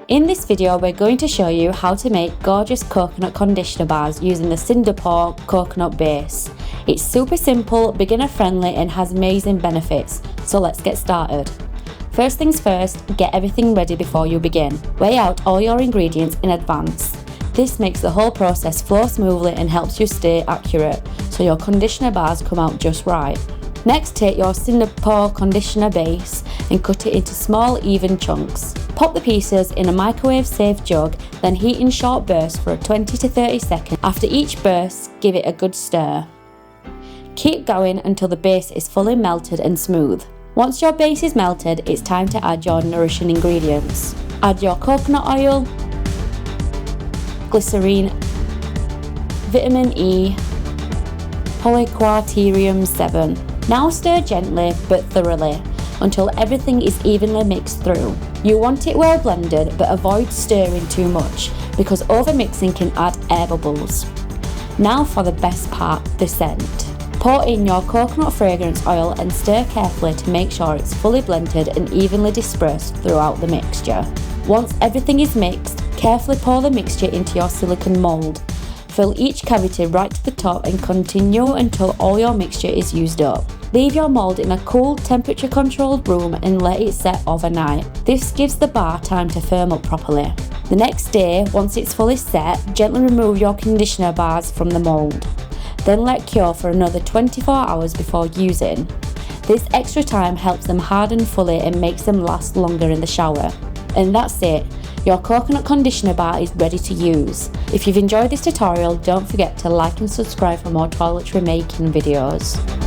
In this video, we're going to show you how to make gorgeous coconut conditioner bars using the Syndopour coconut base. It's super simple, beginner friendly and has amazing benefits, so let's get started. First things first, get everything ready before you begin. Weigh out all your ingredients in advance. This makes the whole process flow smoothly and helps you stay accurate, so your conditioner bars come out just right. Next, take your Syndopour conditioner base and cut it into small, even chunks. Pop the pieces in a microwave-safe jug, then heat in short bursts for 20 to 30 seconds. After each burst, give it a good stir. Keep going until the base is fully melted and smooth. Once your base is melted, it's time to add your nourishing ingredients. Add your coconut oil, glycerine, vitamin E, polyquarterium 7. Now stir gently but thoroughly until everything is evenly mixed through. You want it well blended, but avoid stirring too much because overmixing can add air bubbles. Now for the best part, the scent. Pour in your coconut fragrance oil and stir carefully to make sure it's fully blended and evenly dispersed throughout the mixture. Once everything is mixed, carefully pour the mixture into your silicone mould. Fill each cavity right to the top and continue until all your mixture is used up. Leave your mould in a cool, temperature-controlled room and let it set overnight. This gives the bar time to firm up properly. The next day, once it's fully set, gently remove your conditioner bars from the mould. Then let cure for another 24 hours before using. This extra time helps them harden fully and makes them last longer in the shower. And that's it. Your coconut conditioner bar is ready to use. If you've enjoyed this tutorial, don't forget to like and subscribe for more toiletry making videos.